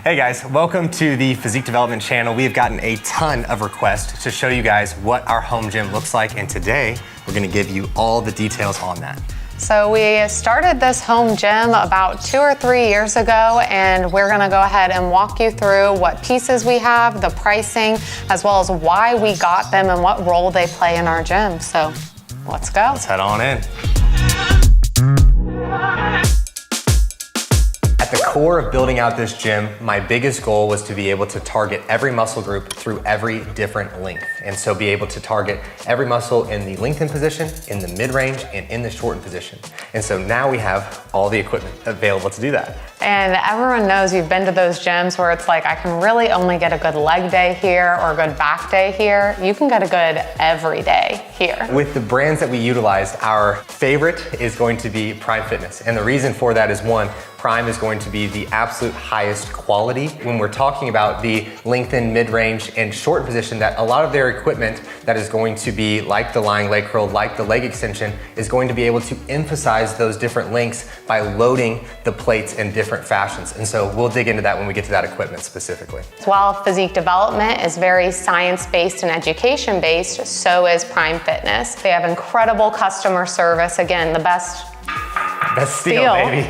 Hey guys, welcome to the Physique Development channel. We have gotten a ton of requests to show you guys what our home gym looks like, and today we're gonna give you all the details on that. So we started this home gym about 2 or 3 years ago, and we're gonna go ahead and walk you through what pieces we have, the pricing, as well as why we got them and what role they play in our gym. So let's go. Let's head on in. At the core of building out this gym, my biggest goal was to be able to target every muscle group through every different length. And so be able to target every muscle in the lengthened position, in the mid-range, and in the shortened position. And so now we have all the equipment available to do that. And everyone knows you've been to those gyms where it's like, I can really only get a good leg day here or a good back day here. You can get a good every day here. With the brands that we utilized, our favorite is going to be Prime Fitness. And the reason for that is, one, Prime is going to be the absolute highest quality. When we're talking about the lengthened, mid-range, and short position, that a lot of their equipment that is going to be like the lying leg curl, like the leg extension, is going to be able to emphasize those different lengths by loading the plates in different fashions. And so we'll dig into that when we get to that equipment specifically. While Physique Development is very science-based and education-based, so is Prime Fitness. They have incredible customer service. Again, the best steal, baby.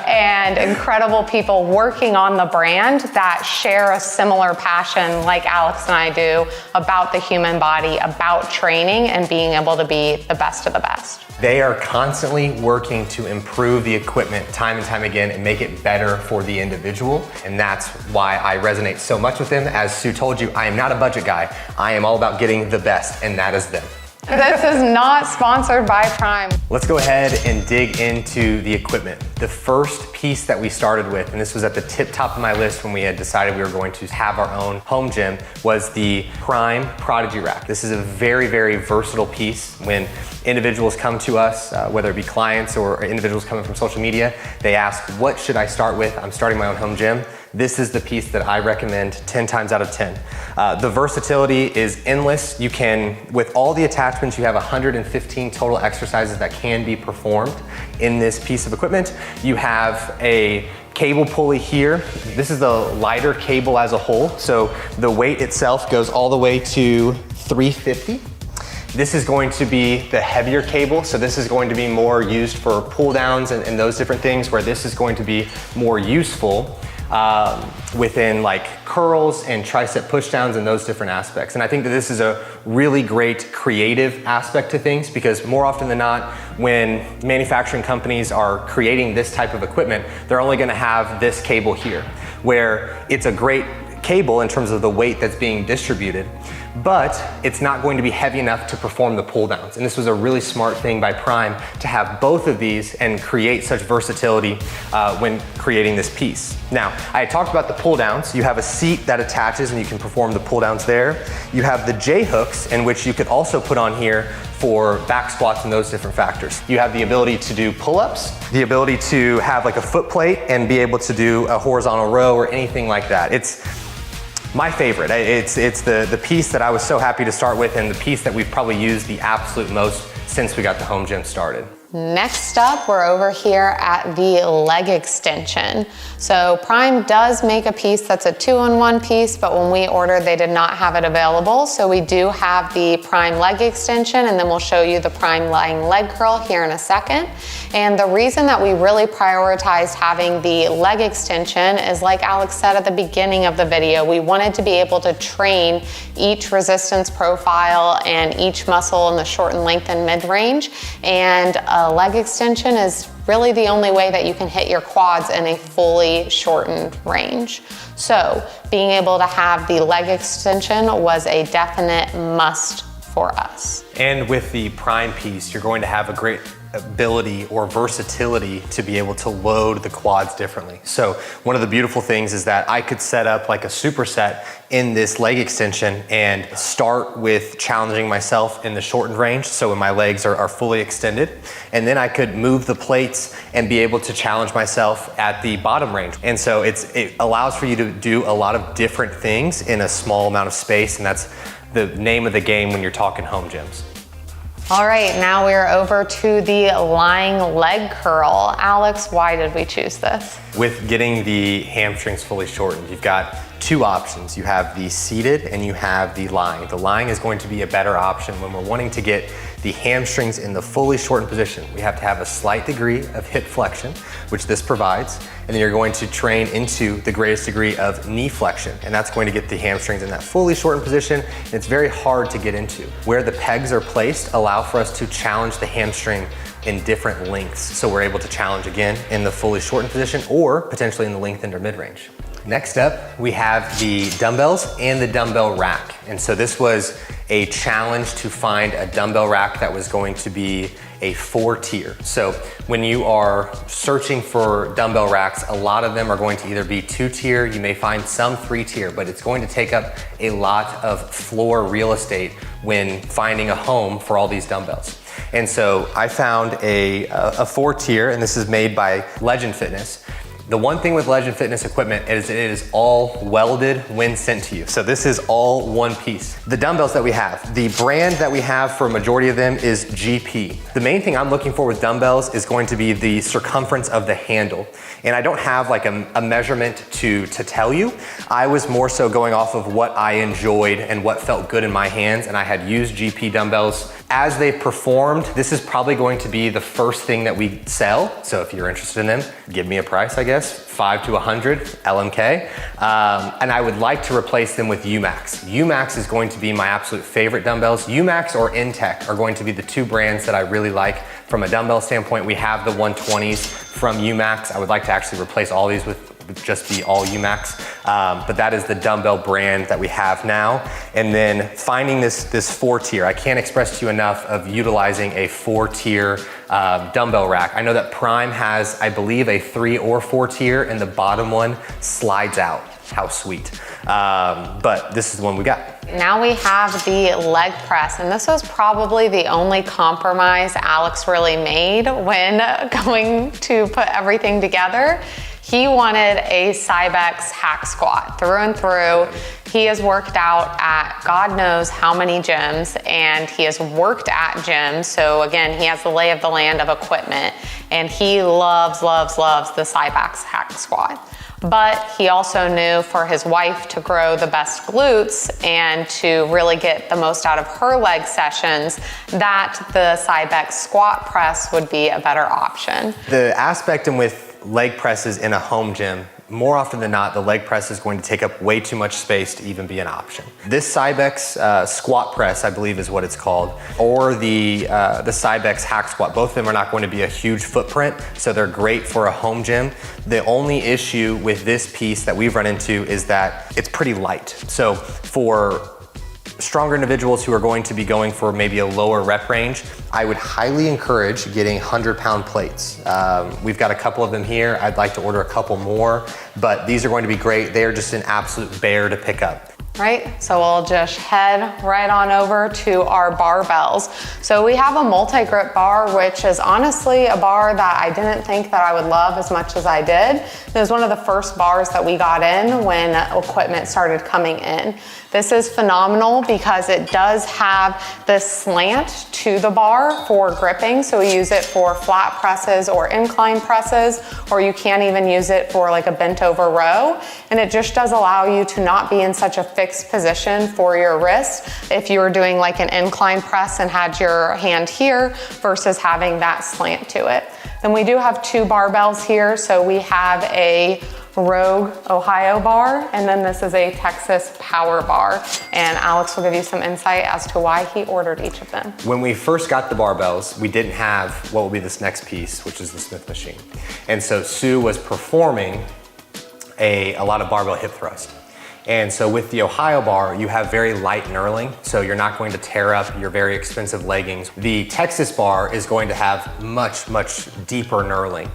And incredible people working on the brand that share a similar passion like Alex and I do about the human body, about training and being able to be the best of the best. They are constantly working to improve the equipment time and time again and make it better for the individual. And that's why I resonate so much with them. As Sue told you, I am not a budget guy. I am all about getting the best, and that is them. This is not sponsored by Prime. Let's go ahead and dig into the equipment. The first piece that we started with, and this was at the tip top of my list when we had decided we were going to have our own home gym, was the Prime Prodigy Rack. This is a very, very versatile piece. When individuals come to us, whether it be clients or individuals coming from social media, they ask, what should I start with? I'm starting my own home gym. This is the piece that I recommend 10 times out of 10. The versatility is endless. You can, with all the attachments, you have 115 total exercises that can be performed in this piece of equipment. You have a cable pulley here. This is the lighter cable as a whole. So the weight itself goes all the way to 350. This is going to be the heavier cable. So this is going to be more used for pull downs and those different things, where this is going to be more useful within like curls and tricep pushdowns and those different aspects. And I think that this is a really great creative aspect to things, because more often than not, when manufacturing companies are creating this type of equipment, they're only gonna have this cable here, where it's a great cable in terms of the weight that's being distributed, but it's not going to be heavy enough to perform the pull downs. And this was a really smart thing by Prime to have both of these and create such versatility when creating this piece. Now, I had talked about the pull downs. You have a seat that attaches and you can perform the pull downs there. You have the J hooks, in which you could also put on here for back squats and those different factors. You have the ability to do pull-ups, the ability to have like a foot plate and be able to do a horizontal row or anything like that. It's my favorite. It's the piece that I was so happy to start with, and the piece that we've probably used the absolute most since we got the home gym started. Next up, we're over here at the leg extension. So Prime does make a piece that's a 2-in-1 piece, but when we ordered, they did not have it available. So we do have the Prime leg extension, and then we'll show you the Prime lying leg curl here in a second. And the reason that we really prioritized having the leg extension is, like Alex said at the beginning of the video, we wanted to be able to train each resistance profile and each muscle in the short and length and mid-range. And a leg extension is really the only way that you can hit your quads in a fully shortened range. So being able to have the leg extension was a definite must for us. And with the Prime piece, you're going to have a great ability or versatility to be able to load the quads differently. So one of the beautiful things is that I could set up like a superset in this leg extension and start with challenging myself in the shortened range, so when my legs are fully extended, and then I could move the plates and be able to challenge myself at the bottom range. And so it allows for you to do a lot of different things in a small amount of space, and that's the name of the game when you're talking home gyms. All right, now we're over to the lying leg curl. Alex, why did we choose this? With getting the hamstrings fully shortened, you've got two options. You have the seated and you have the lying. The lying is going to be a better option when we're wanting to get the hamstrings in the fully shortened position. We have to have a slight degree of hip flexion, which this provides, and then you're going to train into the greatest degree of knee flexion, and that's going to get the hamstrings in that fully shortened position, and it's very hard to get into. Where the pegs are placed allow for us to challenge the hamstring in different lengths, so we're able to challenge again in the fully shortened position or potentially in the lengthened or mid-range. Next up, we have the dumbbells and the dumbbell rack. And so this was a challenge to find a dumbbell rack that was going to be a 4-tier. So when you are searching for dumbbell racks, a lot of them are going to either be 2-tier, you may find some 3-tier, but it's going to take up a lot of floor real estate when finding a home for all these dumbbells. And so I found a 4-tier, and this is made by Legend Fitness. The one thing with Legend Fitness equipment is it is all welded when sent to you. So this is all one piece. The dumbbells that we have, the brand that we have for a majority of them is GP. The main thing I'm looking for with dumbbells is going to be the circumference of the handle. And I don't have like a measurement to tell you. I was more so going off of what I enjoyed and what felt good in my hands, and I had used GP dumbbells. As they performed, this is probably going to be the first thing that we sell. So if you're interested in them, give me a price, I guess, 5 to 100 LMK. And I would like to replace them with UMax. UMax is going to be my absolute favorite dumbbells. UMax or Intech are going to be the two brands that I really like from a dumbbell standpoint. We have the 120s from UMax. I would like to actually replace all these with just be all UMax, but that is the dumbbell brand that we have now. And then finding this 4-tier, I can't express to you enough of utilizing a 4-tier dumbbell rack. I know that Prime has, I believe, a 3 or 4-tier, and the bottom one slides out. How sweet. But this is the one we got. Now we have the leg press, and this was probably the only compromise Alex really made when going to put everything together. He wanted a Cybex hack squat through and through. He has worked out at God knows how many gyms, and he has worked at gyms. So again, he has the lay of the land of equipment, and he loves, loves, loves the Cybex hack squat. But he also knew for his wife to grow the best glutes and to really get the most out of her leg sessions, that the Cybex squat press would be a better option. The aspect in with leg presses in a home gym, more often than not, the leg press is going to take up way too much space to even be an option. This Cybex squat press, I believe is what it's called, or the Cybex hack squat, both of them are not going to be a huge footprint, so they're great for a home gym. The only issue with this piece that we've run into is that it's pretty light. So for stronger individuals who are going to be going for maybe a lower rep range, I would highly encourage getting 100-pound plates. We've got a couple of them here. I'd like to order a couple more, but these are going to be great. They're just an absolute bear to pick up. Right, so we'll just head right on over to our barbells. So we have a multi-grip bar, which is honestly a bar that I didn't think that I would love as much as I did. It was one of the first bars that we got in when equipment started coming in. This is phenomenal because it does have this slant to the bar for gripping. So we use it for flat presses or incline presses, or you can even use it for like a bent over row. And it just does allow you to not be in such a fixed position for your wrist if you were doing like an incline press and had your hand here versus having that slant to it. Then we do have two barbells here. So we have a Rogue Ohio bar, and then this is a Texas Power bar. And Alex will give you some insight as to why he ordered each of them. When we first got the barbells, we didn't have what will be this next piece, which is the Smith machine. And so Sue was performing a lot of barbell hip thrust. And so with the Ohio bar, you have very light knurling, so you're not going to tear up your very expensive leggings. The Texas bar is going to have much, much deeper knurling,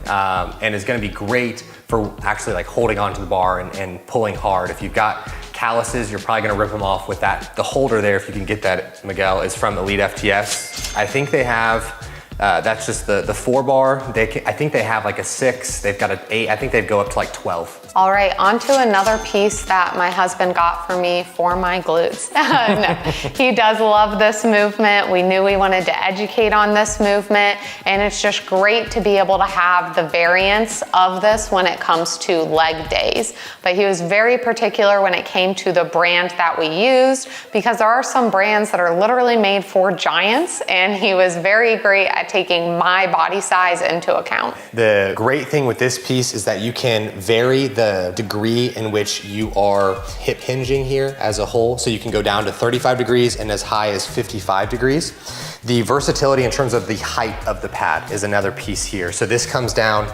and is gonna be great for actually like holding onto the bar and pulling hard. If you've got calluses, you're probably gonna rip them off with that. The holder there, if you can get that, Miguel, is from Elite FTS. I think they have, that's just the 4 bar. I think they have like a 6, they've got an 8, I think they'd go up to like 12. All right, on to another piece that my husband got for me for my glutes. No, he does love this movement. We knew we wanted to educate on this movement, and it's just great to be able to have the variance of this when it comes to leg days. But he was very particular when it came to the brand that we used, because there are some brands that are literally made for giants, and he was very great at taking my body size into account. The great thing with this piece is that you can vary the degree in which you are hip hinging here as a whole. So you can go down to 35 degrees and as high as 55 degrees. The versatility in terms of the height of the pad is another piece here. So this comes down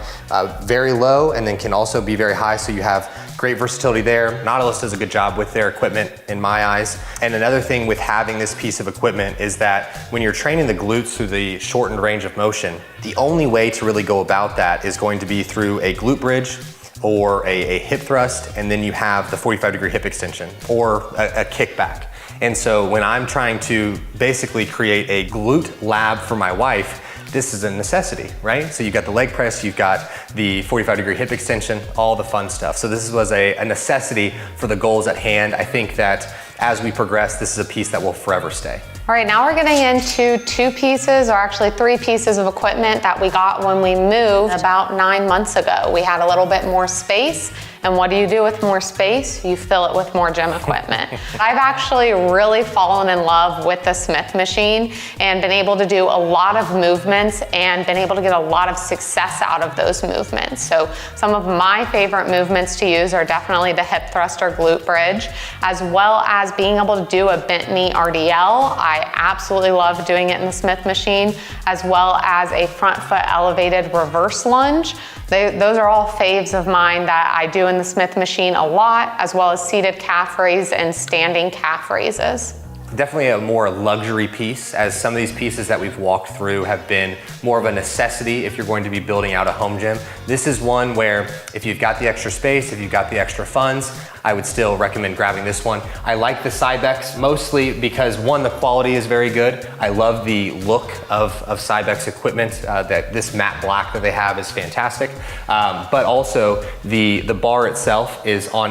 very low and then can also be very high. So you have great versatility there. Nautilus does a good job with their equipment in my eyes. And another thing with having this piece of equipment is that when you're training the glutes through the shortened range of motion, the only way to really go about that is going to be through a glute bridge or a hip thrust, and then you have the 45-degree hip extension or a kickback. And so when I'm trying to basically create a glute lab for my wife, this is a necessity, right? So you've got the leg press, you've got the 45-degree hip extension, all the fun stuff. So this was a necessity for the goals at hand. I think that as we progress, this is a piece that will forever stay. All right, now we're getting into two pieces, or actually three pieces of equipment that we got when we moved about 9 months ago. We had a little bit more space, and what do you do with more space? You fill it with more gym equipment. I've actually really fallen in love with the Smith machine and been able to do a lot of movements and been able to get a lot of success out of those movements. So some of my favorite movements to use are definitely the hip thrust or glute bridge, as well as being able to do a bent knee RDL. I absolutely love doing it in the Smith machine, as well as a front foot elevated reverse lunge. Those are all faves of mine that I do in the Smith machine a lot, as well as seated calf raise and standing calf raises. Definitely a more luxury piece, as some of these pieces that we've walked through have been more of a necessity if you're going to be building out a home gym. This is one where if you've got the extra space, if you've got the extra funds, I would still recommend grabbing this one. I like the Cybex mostly because one, the quality is very good. I love the look of Cybex equipment. That this matte black that they have is fantastic. But also the bar itself is on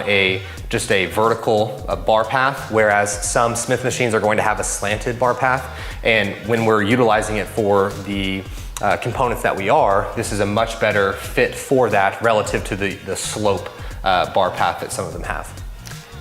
just a vertical bar path, whereas some Smith machines are going to have a slanted bar path. And when we're utilizing it for the components that we are, this is a much better fit for that relative to the slope bar path that some of them have.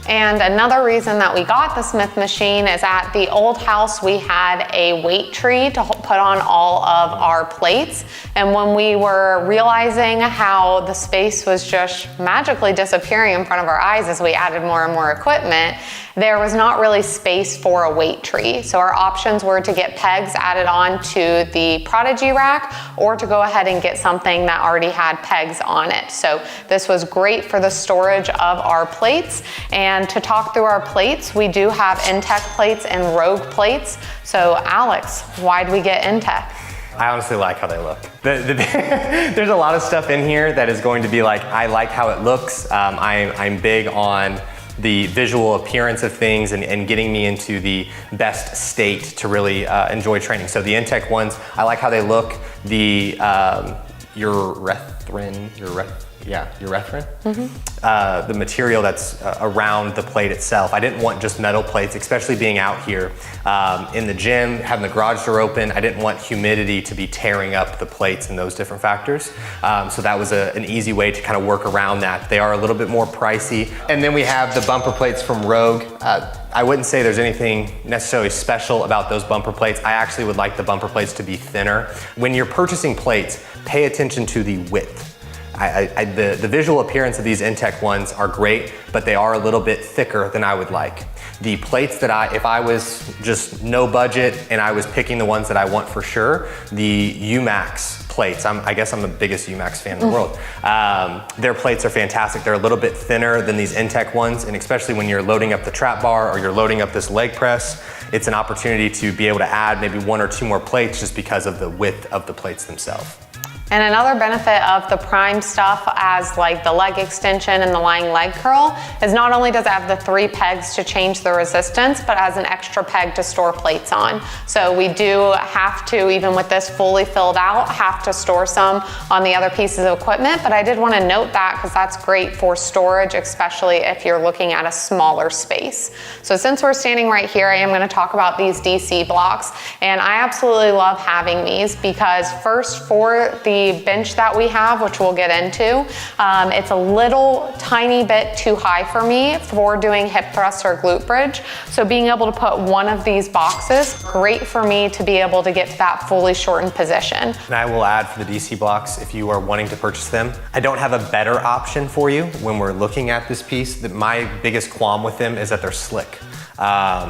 And another reason that we got the Smith machine is at the old house, we had a weight tree to put on all of our plates. And when we were realizing how the space was just magically disappearing in front of our eyes as we added more and more equipment, there was not really space for a weight tree. So our options were to get pegs added on to the Prodigy rack, or to go ahead and get something that already had pegs on it. So this was great for the storage of our plates. And to talk through our plates, we do have Intech plates and Rogue plates. So Alex, why do we get Intech? I honestly like how they look. There's a lot of stuff in here that is going to be like, I like how it looks. I'm big on the visual appearance of things and getting me into the best state to really enjoy training. So the Intech ones, I like how they look. The urethrin, the material that's around the plate itself. I didn't want just metal plates, especially being out here in the gym, having the garage door open. I didn't want humidity to be tearing up the plates and those different factors. So that was an easy way to kind of work around that. They are a little bit more pricey. And then we have the bumper plates from Rogue. I wouldn't say there's anything necessarily special about those bumper plates. I actually would like the bumper plates to be thinner. When you're purchasing plates, pay attention to the width. The visual appearance of these Intech ones are great, but they are a little bit thicker than I would like. The plates that if I was just no budget and I was picking the ones that I want for sure, the UMax plates, I guess I'm the biggest UMax fan in the world. Their plates are fantastic. They're a little bit thinner than these Intech ones, and especially when you're loading up the trap bar or you're loading up this leg press, it's an opportunity to be able to add maybe one or two more plates just because of the width of the plates themselves. And another benefit of the Prime stuff as like the leg extension and the lying leg curl is not only does it have the 3 pegs to change the resistance, but has an extra peg to store plates on. So we do have to, even with this fully filled out, have to store some on the other pieces of equipment. But I did want to note that because that's great for storage, especially if you're looking at a smaller space. So since we're standing right here, I am going to talk about these DC blocks. And I absolutely love having these because first, for the bench that we have, which we'll get into, it's a little tiny bit too high for me for doing hip thrust or glute bridge. So being able to put one of these boxes, great for me to be able to get to that fully shortened position. And I will add for the DC blocks, if you are wanting to purchase them, I don't have a better option for you when we're looking at this piece. My biggest qualm with them is that they're slick.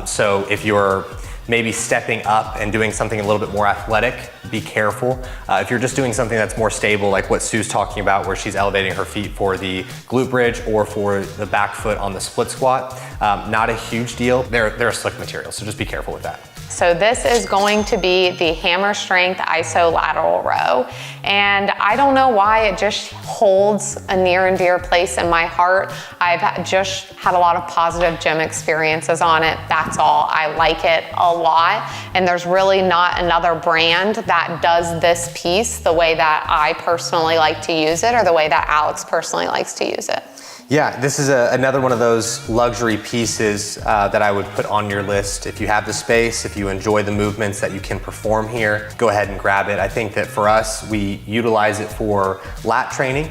So if you're maybe stepping up and doing something a little bit more athletic, be careful. If you're just doing something that's more stable, like what Sue's talking about, where she's elevating her feet for the glute bridge or for the back foot on the split squat, not a huge deal. They're a slick material, so just be careful with that. So this is going to be the hammer strength isolateral row. And I don't know why it just holds a near and dear place in my heart. I've just had a lot of positive gym experiences on it. That's all. I like it a lot. And there's really not another brand that does this piece the way that I personally like to use it or the way that Alex personally likes to use it. Yeah, this is another one of those luxury pieces that I would put on your list. If you have the space, if you enjoy the movements that you can perform here, go ahead and grab it. I think that for us, we utilize it for lat training.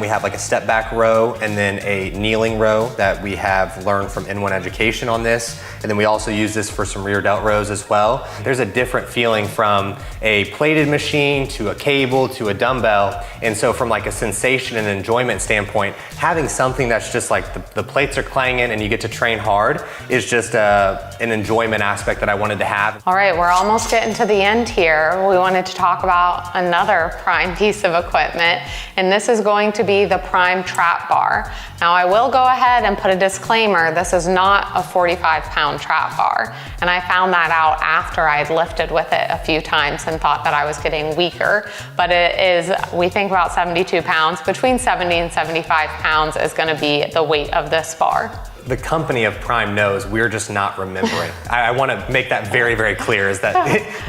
We have like a step back row and then a kneeling row that we have learned from N1 Education on this. And then we also use this for some rear delt rows as well. There's a different feeling from a plated machine to a cable to a dumbbell. And so from like a sensation and enjoyment standpoint, having something that's just like the plates are clanging and you get to train hard is just an enjoyment aspect that I wanted to have. All right, we're almost getting to the end here. We wanted to talk about another Prime piece of equipment, and this is going to be the Prime trap bar. Now I will go ahead and put a disclaimer, this is not a 45-pound trap bar, and I found that out after I had lifted with it a few times and thought that I was getting weaker, but it is, we think about 72 pounds, between 70 and 75 pounds is gonna be the weight of this bar. The company of Prime knows, we're just not remembering. I want to make that very, very clear, is that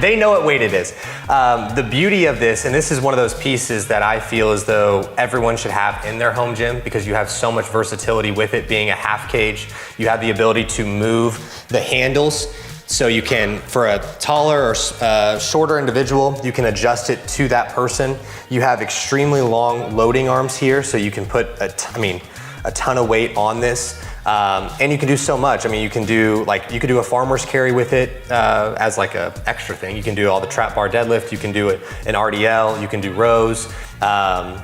they know what weight it is. The beauty of this, and this is one of those pieces that I feel as though everyone should have in their home gym because you have so much versatility with it being a half cage. You have the ability to move the handles. So you can, for a taller or shorter individual, you can adjust it to that person. You have extremely long loading arms here, so you can put a ton of weight on this. And you can do so much. I mean, you can do a farmer's carry with it as like a extra thing. You can do all the trap bar deadlift. You can do it an RDL. You can do rows.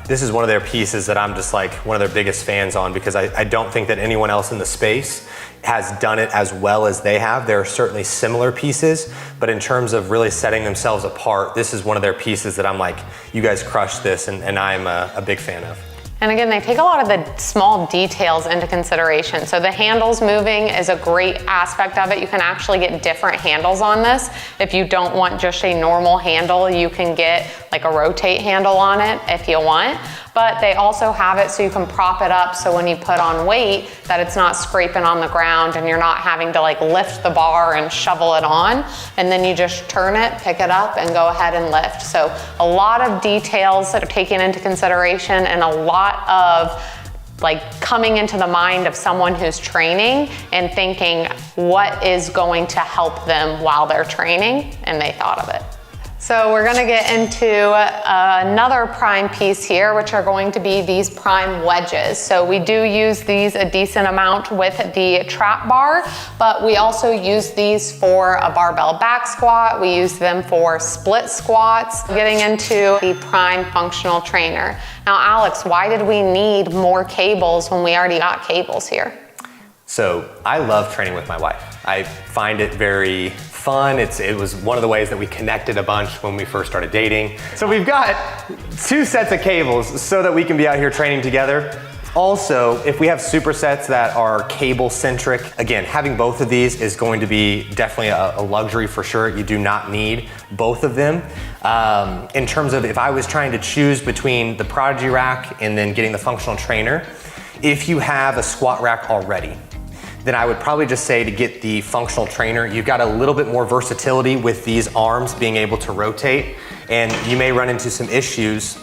This is one of their pieces that I'm just like one of their biggest fans on because I don't think that anyone else in the space has done it as well as they have. There are certainly similar pieces, but in terms of really setting themselves apart, this is one of their pieces that I'm like, you guys crushed this, and I'm a big fan of. And again, they take a lot of the small details into consideration. So the handles moving is a great aspect of it. You can actually get different handles on this. If you don't want just a normal handle, you can get like a rotate handle on it if you want. But they also have it so you can prop it up so when you put on weight that it's not scraping on the ground and you're not having to like lift the bar and shovel it on. And then you just turn it, pick it up, and go ahead and lift. So a lot of details that are taken into consideration and a lot of like coming into the mind of someone who's training and thinking what is going to help them while they're training, and they thought of it. So we're gonna get into another Prime piece here, which are going to be these Prime wedges. So we do use these a decent amount with the trap bar, but we also use these for a barbell back squat. We use them for split squats. Getting into the Prime functional trainer. Now, Alex, why did we need more cables when we already got cables here? So I love training with my wife. I find it very fun. It was one of the ways that we connected a bunch when we first started dating. So we've got 2 sets of cables so that we can be out here training together. Also, if we have supersets that are cable centric, again, having both of these is going to be definitely a luxury for sure. You do not need both of them. In terms of if I was trying to choose between the Prodigy rack and then getting the functional trainer, if you have a squat rack already, then I would probably just say to get the functional trainer. You've got a little bit more versatility with these arms being able to rotate, and you may run into some issues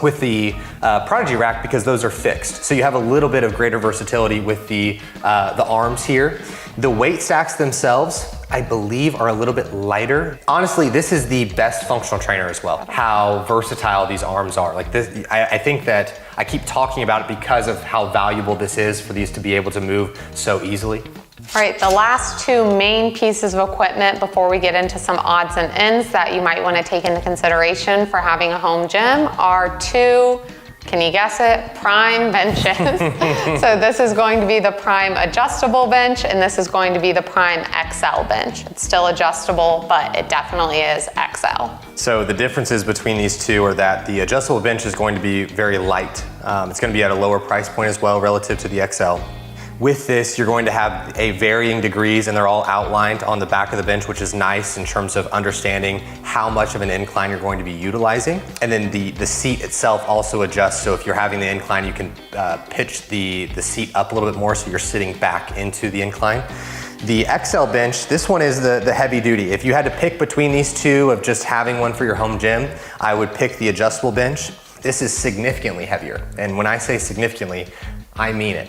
with the Prodigy rack because those are fixed. So you have a little bit of greater versatility with the arms here. The weight stacks themselves, I believe, are a little bit lighter. Honestly, this is the best functional trainer as well, how versatile these arms are. Like this, I think that I keep talking about it because of how valuable this is for these to be able to move so easily. All right, the last two main pieces of equipment before we get into some odds and ends that you might want to take into consideration for having a home gym are two, can you guess it, Prime benches. So this is going to be the Prime adjustable bench, and this is going to be the Prime XL bench. It's still adjustable, but it definitely is XL. So the differences between these two are that the adjustable bench is going to be very light. It's going to be at a lower price point as well relative to the XL. With this, you're going to have a varying degrees, and they're all outlined on the back of the bench, which is nice in terms of understanding how much of an incline you're going to be utilizing. And then the seat itself also adjusts. So if you're having the incline, you can pitch the seat up a little bit more so you're sitting back into the incline. The XL bench, this one is the heavy duty. If you had to pick between these two of just having one for your home gym, I would pick the adjustable bench. This is significantly heavier. And when I say significantly, I mean it.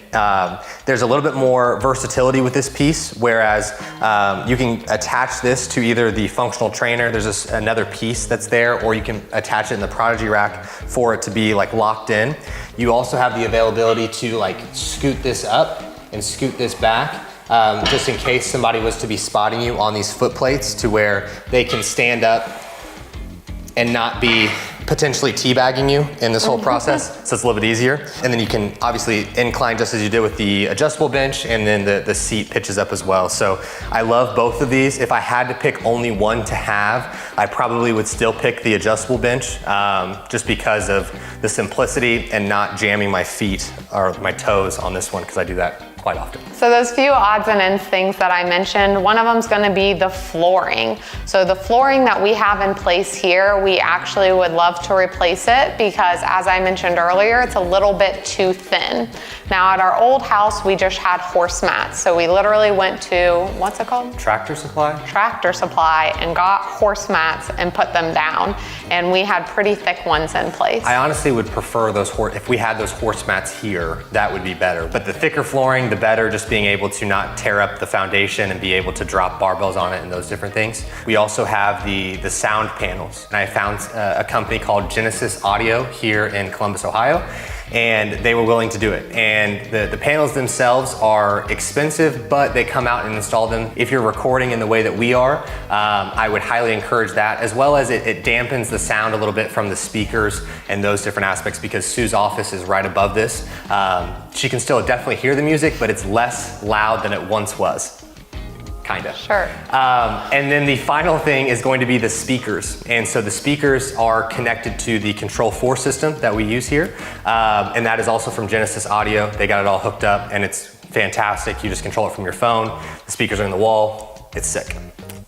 There's a little bit more versatility with this piece, whereas you can attach this to either the functional trainer, there's another piece that's there, or you can attach it in the Prodigy rack for it to be like locked in. You also have the availability to like scoot this up and scoot this back, just in case somebody was to be spotting you on these foot plates to where they can stand up and not be potentially teabagging you in this whole process, so it's a little bit easier. And then you can obviously incline just as you did with the adjustable bench, and then the seat pitches up as well. So I love both of these. If I had to pick only one to have, I probably would still pick the adjustable bench, just because of the simplicity and not jamming my feet or my toes on this one, because I do that quite often. So those few odds and ends things that I mentioned, one of them is going to be the flooring. So the flooring that we have in place here, we actually would love to replace it because, as I mentioned earlier, it's a little bit too thin. Now at our old house, we just had horse mats. So we literally went to, what's it called? Tractor Supply? Tractor Supply, and got horse mats and put them down. And we had pretty thick ones in place. I honestly would prefer those if we had those horse mats here, that would be better. But the thicker flooring, the better, just being able to not tear up the foundation and be able to drop barbells on it and those different things. We also have the sound panels. And I found a company called Genesis Audio here in Columbus, Ohio, and they were willing to do it. And the panels themselves are expensive, but they come out and install them. If you're recording in the way that we are, I would highly encourage that, as well as it dampens the sound a little bit from the speakers and those different aspects, because Sue's office is right above this. She can still definitely hear the music, but it's less loud than it once was. Kinda. Sure. And then the final thing is going to be the speakers. And so the speakers are connected to the Control 4 system that we use here. And that is also from Genesis Audio. They got it all hooked up and it's fantastic. You just control it from your phone. The speakers are in the wall. It's sick.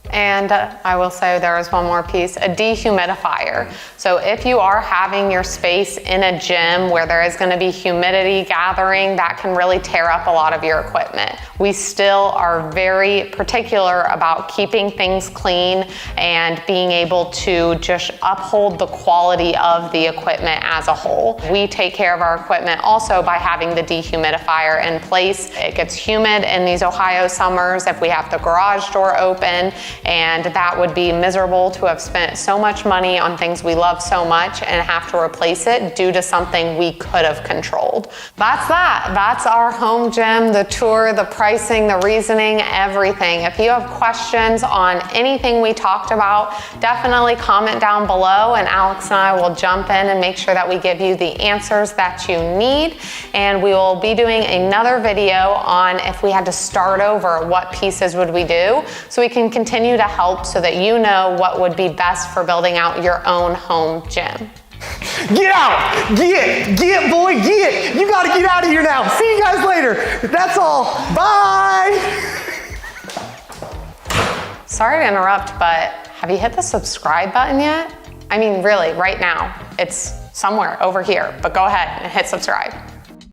And I will say there is one more piece, a dehumidifier. So if you are having your space in a gym where there is going to be humidity gathering, that can really tear up a lot of your equipment. We still are very particular about keeping things clean and being able to just uphold the quality of the equipment as a whole. We take care of our equipment also by having the dehumidifier in place. It gets humid in these Ohio summers if we have the garage door open, and that would be miserable to have spent so much money on things we love so much and have to replace it due to something we could have controlled. That's that. That's our home gym, the tour, the pricing, the reasoning, everything. If you have questions on anything we talked about, definitely comment down below, and Alex and I will jump in and make sure that we give you the answers that you need. And we will be doing another video on if we had to start over, what pieces would we do, so we can continue to help so that you know what would be best for building out your own home gym. Get out! Get, boy, get! You gotta get out of here now. See you guys later. That's all. Bye! Sorry to interrupt, but have you hit the subscribe button yet? I mean, really, right now. It's somewhere over here, but go ahead and hit subscribe.